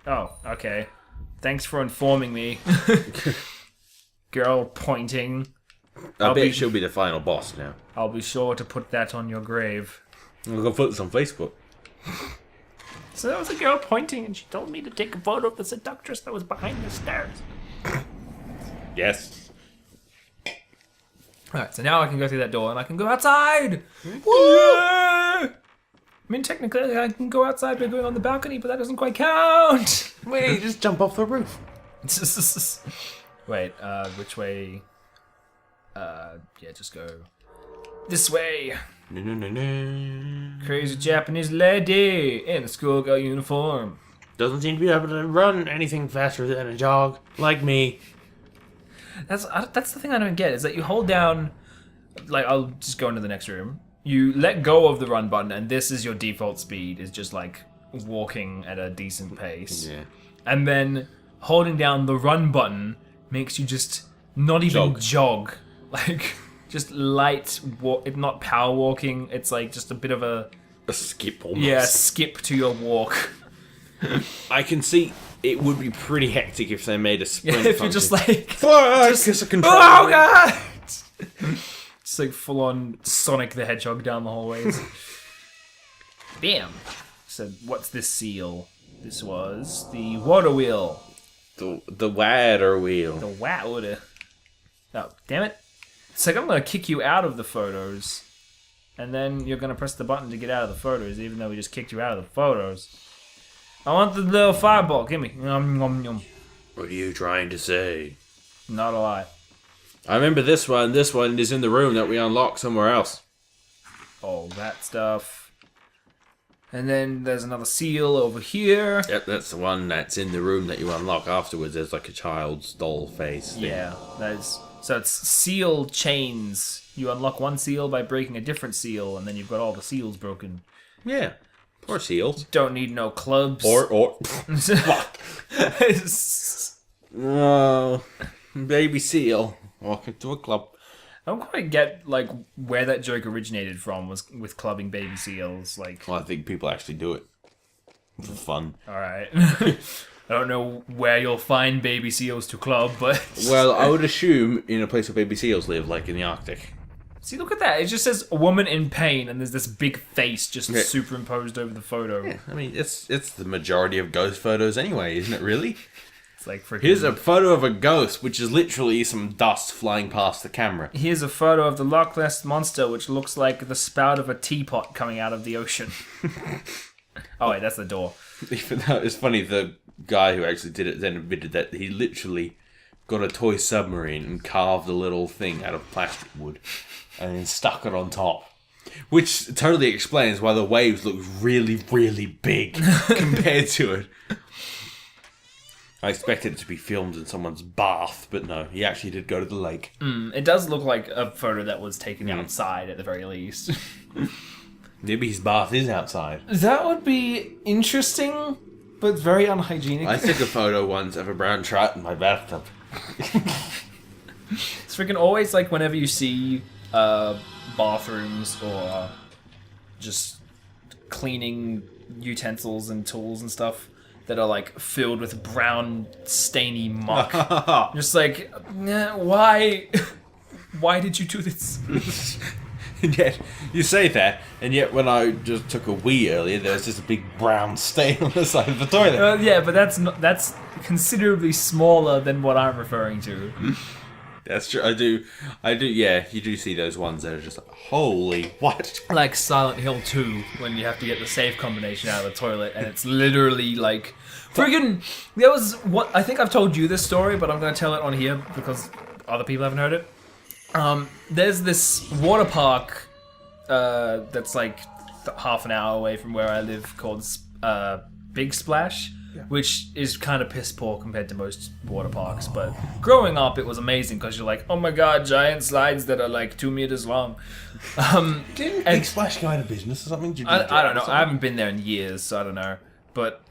Oh, okay. Thanks for informing me. Girl pointing. I bet she'll be the final boss now. I'll be sure to put that on your grave. I'm gonna put this on Facebook. So there was a girl pointing and she told me to take a photo of the seductress that was behind the stairs. Yes. Alright, so now I can go through that door and I can go outside! Woo! I mean, technically I can go outside by going on the balcony, but that doesn't quite count! Wait, just jump off the roof. Wait, which way? Yeah, just go this way. No. Crazy Japanese lady in a schoolgirl uniform. Doesn't seem to be able to run anything faster than a jog, like me. That's the thing I don't get, is that you hold down, like, I'll just go into the next room. You let go of the run button, and this is your default speed, is just like walking at a decent pace. Yeah. And then holding down the run button makes you just not even jog. Like, just light walk, not power walking, it's like just a bit of a skip almost. Yeah, skip to your walk. I can see it would be pretty hectic if they made a sprint Yeah, if function. you're just like... Just a control. Oh, God! It's like full-on Sonic the Hedgehog down the hallways. Bam! So, what's this seal? This was the water wheel. The water wheel. The water. Oh, damn it. It's like I'm going to kick you out of the photos, and then you're going to press the button to get out of the photos, even though we just kicked you out of the photos. I want the little fireball. Give me. Yum, yum, yum. What are you trying to say? Not a lot. I remember this one. This one is in the room that we unlocked somewhere else. All that stuff. And then there's another seal over here. Yep, that's the one that's in the room that you unlock afterwards. There's like a child's doll face thing. Yeah, that's... So it's seal chains. You unlock one seal by breaking a different seal, and then you've got all the seals broken. Yeah. Or seals. Don't need no clubs. Or. Oh, baby seal. Welcome to a club. I don't quite get like where that joke originated from, was with clubbing baby seals. Like, Well, I think people actually do it for fun. all right. I don't know where you'll find baby seals to club, but Well, I would assume in a place where baby seals live, like in the Arctic. see, look at that. It just says a woman in pain, and there's this big face just superimposed over the photo. Yeah, I mean, it's the majority of ghost photos anyway, isn't it really? It's like freaking... Here's a photo of a ghost, which is literally some dust flying past the camera. Here's a photo of the Loch Ness Monster, which looks like the spout of a teapot coming out of the ocean. Oh, wait, that's the door. Even though it's funny, the guy who actually did it then admitted that he literally got a toy submarine and carved a little thing out of plastic wood and then stuck it on top. Which totally explains why the waves look really, really big compared to it. I expected it to be filmed in someone's bath, but no, he actually did go to the lake. It does look like a photo that was taken outside at the very least. Maybe his bath is outside. That would be interesting, but very unhygienic. I took a photo once of a brown trout in my bathtub. It's freaking always like whenever you see bathrooms or just cleaning utensils and tools and stuff that are like filled with brown stainy muck. Just like, nah, why did you do this? And yet, you say that, and yet when I just took a wee earlier, there was just a big brown stain on the side of the toilet. Yeah, but that's considerably smaller than what I'm referring to. That's true. I do. Yeah, you do see those ones that are just like, holy what? Like Silent Hill 2, when you have to get the save combination out of the toilet, and it's literally like friggin'. There was what I think I've told you this story, but I'm gonna tell it on here because other people haven't heard it. There's this water park that's like half an hour away from where I live called Big Splash. Yeah. Which is kind of piss poor compared to most water parks, but growing up it was amazing because you're like, oh my god, giant slides that are like 2 meters long. Didn't Big Splash go out of business or something? I don't know. I haven't been there in years, so I don't know. But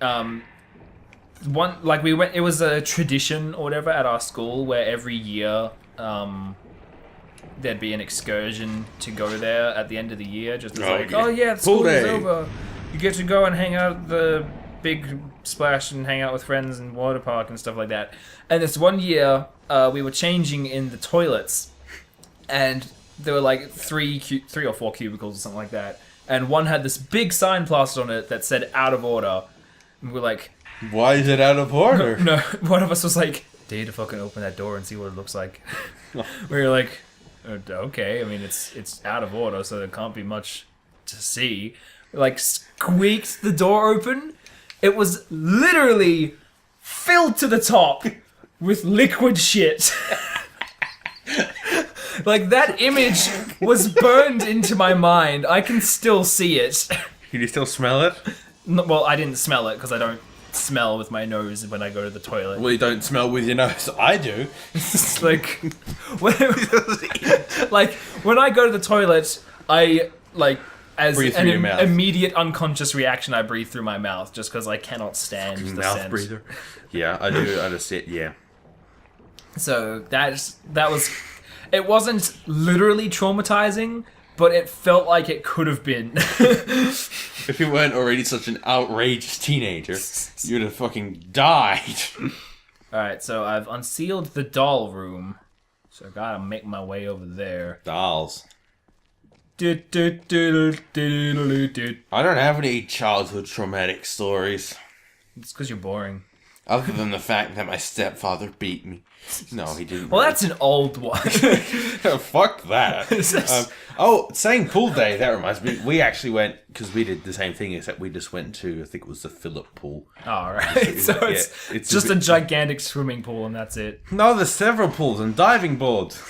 we went. It was a tradition or whatever at our school where every year there'd be an excursion to go there at the end of the year, just as oh yeah, the school is over. You get to go and hang out at the big splash and hang out with friends and water park and stuff like that. And this one year, we were changing in the toilets, and there were like three or four cubicles or something like that. And one had this big sign plastered on it that said "out of order." And we're like, Why is it out of order? no. One of us was like, "Dare you to fucking open that door and see what it looks like?" We were like, "Okay." I mean, it's out of order, so there can't be much to see. Like, squeaked the door open. It was literally filled to the top with liquid shit. Like, that image was burned into my mind. I can still see it. Can you still smell it? No, well, I didn't smell it because I don't smell with my nose when I go to the toilet. Well, you don't smell with your nose. I do. It's like, when I go to the toilet, I, like, as Breathe an through your mouth. immediate unconscious reaction, I breathe through my mouth just because I cannot stand the Mouth scent. breather. Yeah, I do. I just sit. Yeah. So that was, it wasn't literally traumatizing, but it felt like it could have been. If you weren't already such an outrageous teenager, you'd have fucking died. Alright, so I've unsealed the doll room, so I gotta make my way over there. Dolls. It's I don't have any childhood traumatic stories. because you're boring. Other than the fact that my stepfather beat me. No, he didn't. Well, that's an old one. Fuck that. Saying pool day, that reminds me. We actually went, because we did the same thing, except we just went to, I think it was the Phillip pool. Alright, so it's just a gigantic swimming pool and that's it. No, there's several pools and diving boards.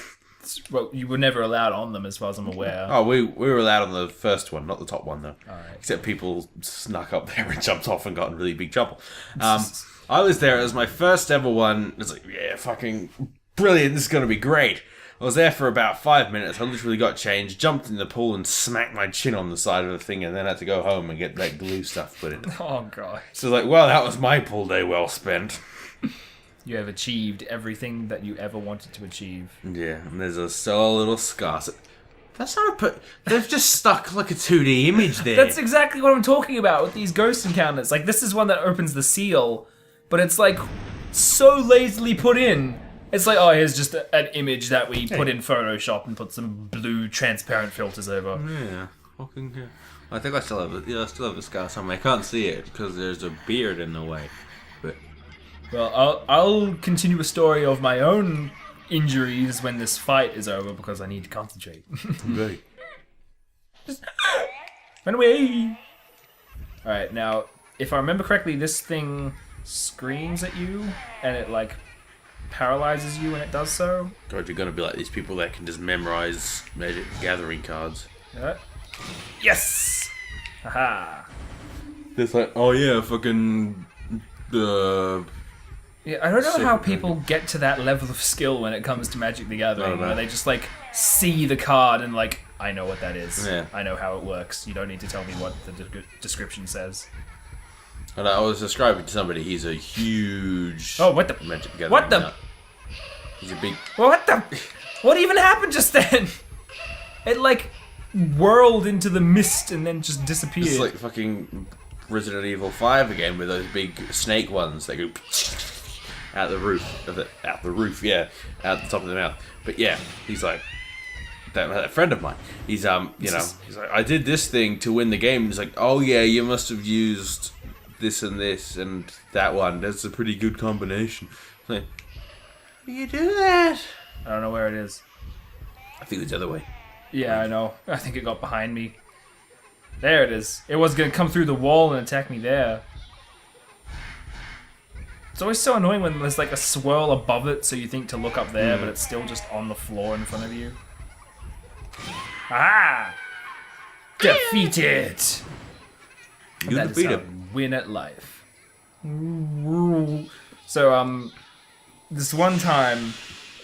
Well, you were never allowed on them as far as I'm aware. Oh, we were allowed on the first one, not the top one, though. Alright. Except people snuck up there and jumped off and got in really big trouble. I was there. It was my first ever one. It's like, yeah, fucking brilliant. This is going to be great. I was there for about 5 minutes. I literally got changed, jumped in the pool, and smacked my chin on the side of the thing, and then had to go home and get that glue stuff put in. Oh, God. So, like, well, that was my pool day well spent. You have achieved everything that you ever wanted to achieve. Yeah, and there's still a little scar. So, that's not a... They've just stuck, like, a 2D image there. That's exactly what I'm talking about with these ghost encounters. Like, this is one that opens the seal, but it's, like, so lazily put in. It's like, oh, here's just an image that we put in Photoshop and put some blue transparent filters over. Yeah, fucking yeah. I think I still have I still have the scar somewhere. I can't see it because there's a beard in the way. But Well, I'll continue a story of my own injuries when this fight is over because I need to concentrate. right. Run away! Alright, now, if I remember correctly, this thing screams at you and it, like, paralyzes you when it does so. God, you're gonna be like these people that can just memorize Magic Gathering cards. Yes! Haha. It's like, oh yeah, fucking Yeah, I don't know Sick, how right? people get to that level of skill when it comes to Magic the I Gathering, don't know. where they just, like, see the card and, like, I know what that is. Yeah. I know how it works. You don't need to tell me what the description says. And I was describing to somebody, he's a huge Oh, what the... Magic Gathering What the... nut. He's a big... What the... What even happened just then? It, like, whirled into the mist and then just disappeared. It's like fucking Resident Evil 5 again with those big snake ones that go out the roof of it, out the top of the mouth. But yeah, he's like that friend of mine. He's he's like, I did this thing to win the game. He's like, oh yeah, you must have used this and that one. That's a pretty good combination. I'm like, how do you do that? I don't know where it is. I think it's the other way. Yeah, I know. I think it got behind me. There it is. It was gonna come through the wall and attack me there. It's always so annoying when there's like a swirl above it, so you think to look up there, but it's still just on the floor in front of you. Ah! Defeated! You That is defeat how him. I win at life. So, this one time,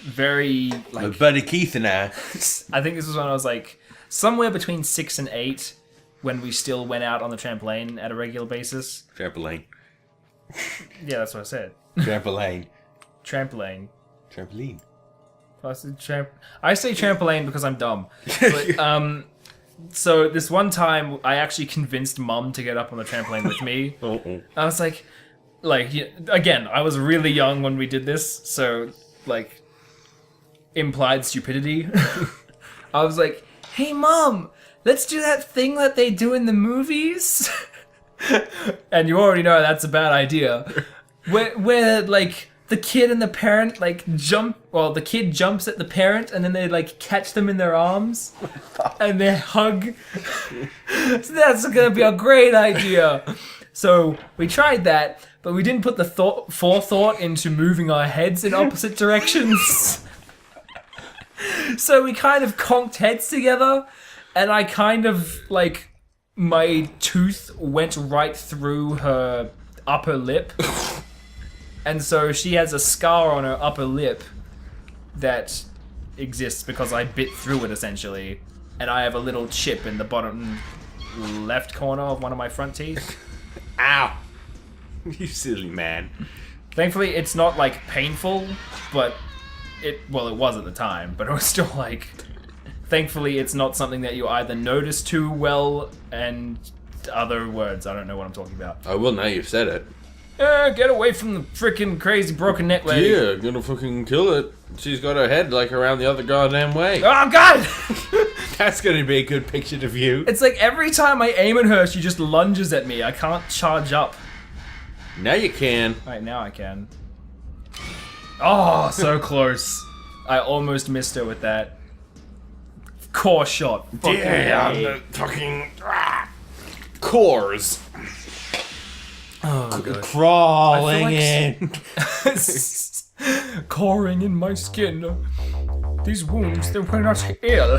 very, My like, buddy Keith and I. I think this was when I was like somewhere between 6 and 8 when we still went out on the trampoline at a regular basis. Trampoline. Yeah, that's what I said. Trampoline. Trampoline. Trampoline. I say trampoline because I'm dumb. But So this one time, I actually convinced Mum to get up on the trampoline with me. I was like, again, I was really young when we did this, so like, implied stupidity. I was like, "Hey, Mom, let's do that thing that they do in the movies." And you already know that's a bad idea. Where like the kid and the parent like jump. Well, the kid jumps at the parent, and then they like catch them in their arms, and they hug. So that's gonna be a great idea. So we tried that, but we didn't put the forethought into moving our heads in opposite directions. So we kind of conked heads together, and I kind of like my tooth went right through her upper lip. And so she has a scar on her upper lip that exists because I bit through it, essentially. And I have a little chip in the bottom left corner of one of my front teeth. Ow! You silly man. Thankfully, it's not, like, painful, but it was at the time, but it was still, like... Thankfully, it's not something that you either notice too well and other words. I don't know what I'm talking about. I will now you've said it. Get away from the freaking crazy broken neck lady. Yeah, gonna fucking kill it. She's got her head like around the other goddamn way. Oh god! That's gonna be a good picture to view. It's like every time I aim at her, she just lunges at me. I can't charge up. Now you can. Right, now I can. Oh, so close. I almost missed her with that. Core shot. Yeah, the fucking cores. Oh, God. Crawling in. Coring in my skin. These wounds, they were not ill.